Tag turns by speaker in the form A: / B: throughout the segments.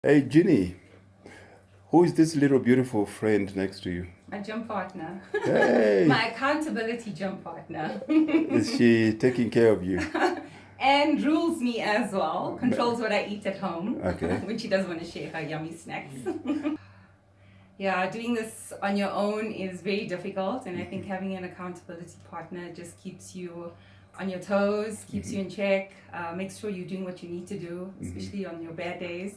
A: Hey, Ginny, who is this little beautiful friend next to you?
B: My gym partner.
A: Hey,
B: My accountability gym partner.
A: is she taking care of you?
B: And rules me as well, controls what I eat at home
A: Okay.
B: when she doesn't want to share her yummy snacks. Yeah, doing this on your own is very difficult, and I think having an accountability partner just keeps you on your toes, keeps you in check, makes sure you're doing what you need to do, especially on your bad days.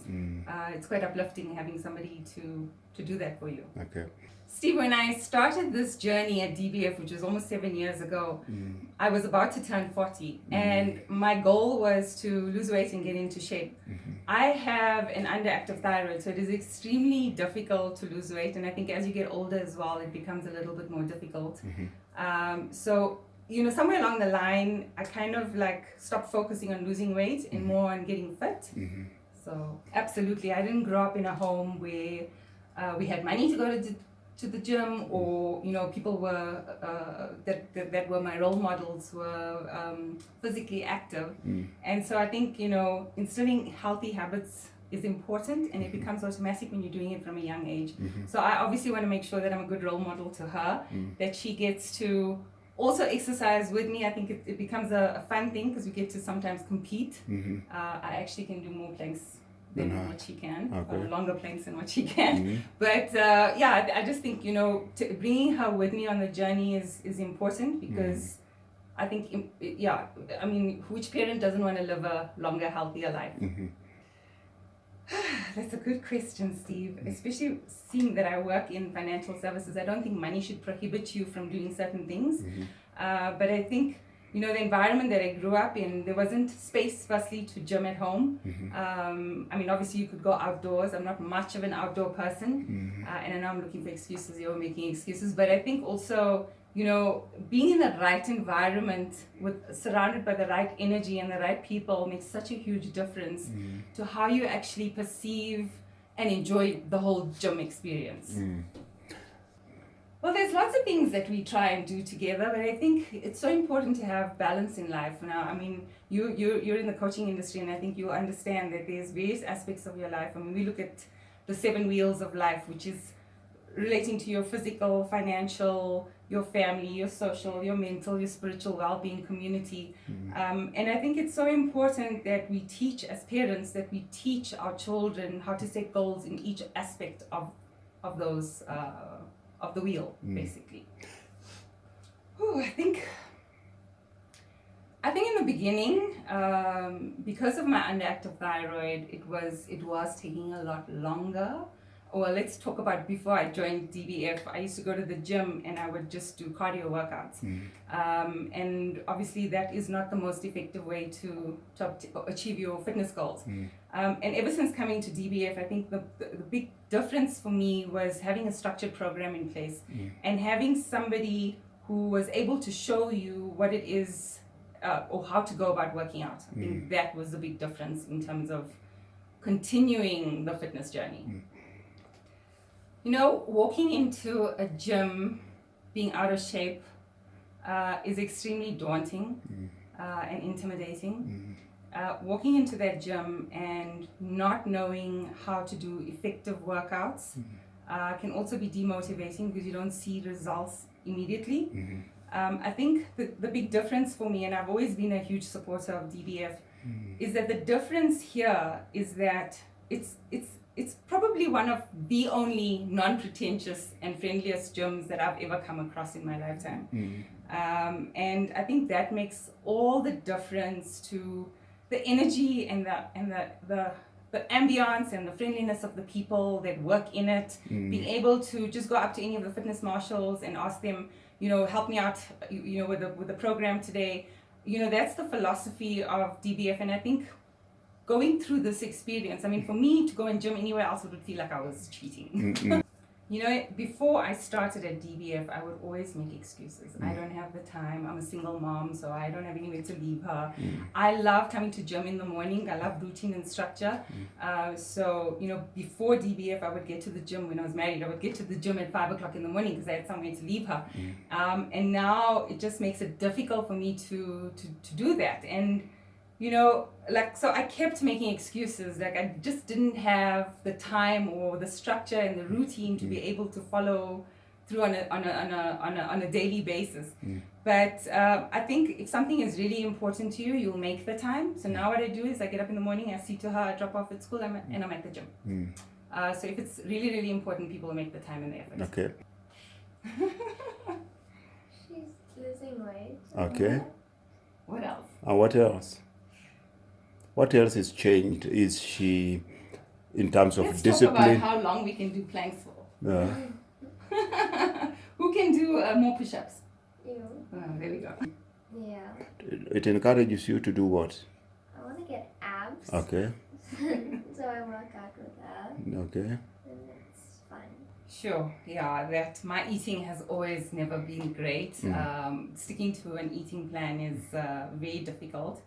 B: It's quite uplifting having somebody to do that for you.
A: Okay.
B: Steve, when I started this journey at Dbf, which was almost 7 years ago, I was about to turn 40, and my goal was to lose weight and get into shape. I have an underactive thyroid, so it is extremely difficult to lose weight, and I think as you get older as well, it becomes a little bit more difficult. So, somewhere along the line, I kind of stopped focusing on losing weight and more on getting fit. So, absolutely, I didn't grow up in a home where we had money to go to the gym, or people were that were my role models were physically active. And so I think instilling healthy habits is important, and it becomes automatic when you're doing it from a young age. So I obviously want to make sure that I'm a good role model to her, that she gets to also exercise with me. I think it becomes a fun thing because we get to sometimes compete. I actually can do more planks than what she can,
A: Okay.
B: longer planks than what she can. But I just think bringing her with me on the journey is important, because I think which parent doesn't want to live a longer, healthier life? That's a good question, Steve. Especially seeing that I work in financial services, I don't think money should prohibit you from doing certain things. But I think the environment that I grew up in, there wasn't space, firstly, to gym at home. Obviously you could go outdoors. I'm not much of an outdoor person. And I know I'm looking for excuses, you're making excuses. But I think also, being in the right environment, surrounded by the right energy and the right people, makes such a huge difference to how you actually perceive and enjoy the whole gym experience. Well, there's lots of things that we try and do together, but I think it's so important to have balance in life. Now, you're in the coaching industry, and I think you understand that there's various aspects of your life. We look at the 7 wheels of life, which is relating to your physical, financial, your family, your social, your mental, your spiritual well-being, community. And I think it's so important that we teach, as parents, that we teach our children how to set goals in each aspect of those of the wheel, basically. I think in the beginning, because of my underactive thyroid, it was taking a lot longer. Well, let's talk about before I joined Dbf. I used to go to the gym and I would just do cardio workouts. And obviously that is not the most effective way to achieve your fitness goals. And ever since coming to Dbf, I think the big difference for me was having a structured program in place and having somebody who was able to show you what it is or how to go about working out. I think that was the big difference in terms of continuing the fitness journey. Walking into a gym being out of shape is extremely daunting and intimidating. Walking into that gym and not knowing how to do effective workouts can also be demotivating, because you don't see results immediately. I think the big difference for me, and I've always been a huge supporter of DBF, is that the difference here is that it's probably one of the only non-pretentious and friendliest gyms that I've ever come across in my lifetime. And I think that makes all the difference to the energy and the ambience and the friendliness of the people that work in it. Being able to just go up to any of the fitness marshals and ask them, help me out, with the program today. That's the philosophy of DBF, and I think going through this experience, for me to go and gym anywhere else, it would feel like I was cheating. Before I started at DBF, I would always make excuses. I don't have the time. I'm a single mom, so I don't have anywhere to leave her. I love coming to gym in the morning. I love routine and structure. So, before DBF, I would get to the gym when I was married. I would get to the gym at 5 o'clock in the morning because I had somewhere to leave her. And now it just makes it difficult for me to do that. And so I kept making excuses. Like I just didn't have the time or the structure and the routine to be able to follow through on a daily basis. But I think if something is really important to you, you'll make the time. So now what I do is I get up in the morning, I see to her, I drop off at school, and I'm at the gym. So if it's really, really important, people will make the time and the effort.
A: Okay.
C: She's losing weight.
A: Okay.
B: What else?
A: And what else? What else is changed? Is she, in terms of
B: Let's
A: discipline?
B: talk about how long we can do planks for. Who can do more push-ups?
C: You.
B: There we go.
C: Yeah.
A: It encourages you to do what?
C: I want to get abs.
A: Okay.
C: So I work out with that.
A: Okay.
C: And it's fun.
B: Sure, yeah, that my eating has always never been great. Sticking to an eating plan is very difficult.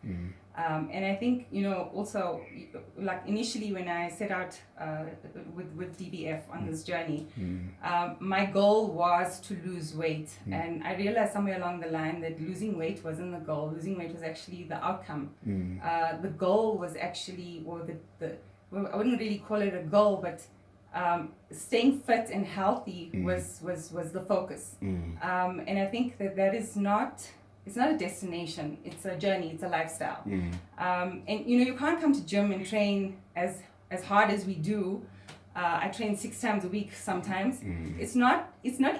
B: And I think, also, like initially when I set out with Dbf on this journey, my goal was to lose weight. And I realized somewhere along the line that losing weight wasn't the goal. Losing weight was actually the outcome. The goal was actually, well, I wouldn't really call it a goal, but staying fit and healthy was the focus. And I think that is not, it's not a destination, it's a journey, it's a lifestyle. And you can't come to gym and train as hard as we do. I train 6 times a week sometimes. It's not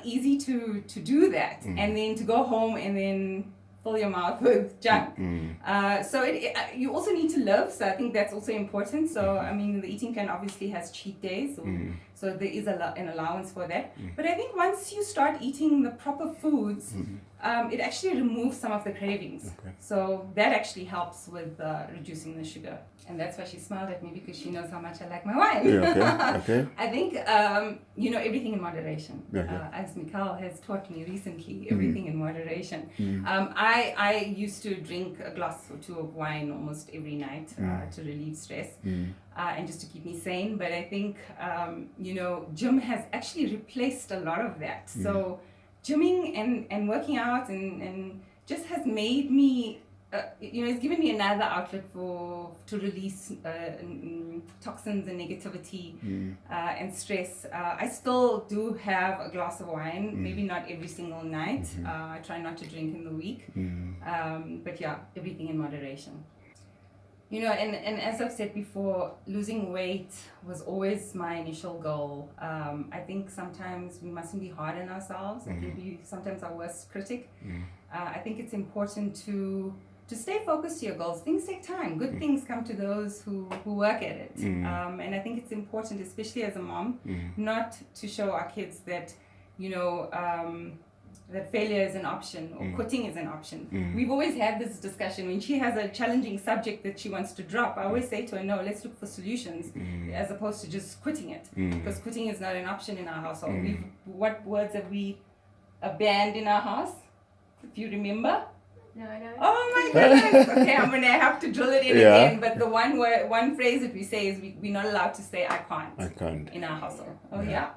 B: easy to do that and then to go home and then fill your mouth with junk. So you also need to live, so I think that's also important. So I mean, the eating plan obviously has cheat days, so there is an allowance for that. But I think once you start eating the proper foods, it actually removes some of the cravings. So that actually helps with reducing the sugar. And that's why she smiled at me, because she knows how much I like my wine.
A: Okay.
B: I think, everything in moderation. As Mikhail has taught me recently, everything in moderation. I used to drink a glass or 2 of wine almost every night to relieve stress and just to keep me sane. But I think, gym has actually replaced a lot of that. So gymming and working out and just has made me, it's given me another outlet to release toxins and negativity and stress. I still do have a glass of wine, maybe not every single night. I try not to drink in the week. But yeah, everything in moderation. And as I've said before, losing weight was always my initial goal. I think sometimes we mustn't be hard on ourselves. I think we sometimes our worst critic. I think it's important to stay focused to your goals. Things take time. Good things come to those who work at it. And I think it's important, especially as a mom, not to show our kids that, that failure is an option or quitting is an option. We've always had this discussion. When she has a challenging subject that she wants to drop, I always say to her, no, let's look for solutions as opposed to just quitting it. Because quitting is not an option in our household. What words have we banned in our house? If you remember?
C: No, I don't.
B: Oh my goodness! Okay, I'm gonna have to drill it in again. But the one phrase that we say is we're not allowed to say I can't in our household. Oh yeah.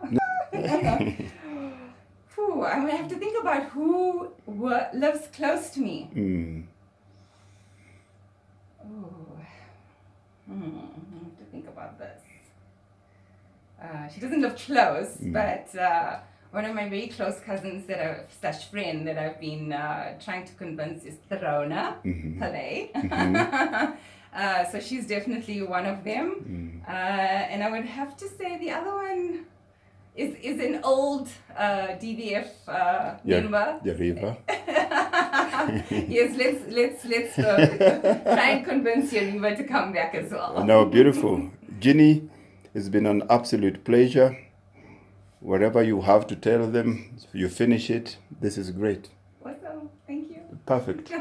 B: Whew, I would have to think about who lives close to me. I have to think about this. She doesn't live close, but one of my very close cousins friend that I've been trying to convince is Tharona Pillay. So she's definitely one of them. And I would have to say the other one is an old Dbf member.
A: Yariva.
B: Yes, let's try and convince Yariva to come back as well.
A: No, beautiful. Ginny, it's been an absolute pleasure. Whatever you have to tell them, you finish it. This is great.
B: Awesome. Thank you.
A: Perfect.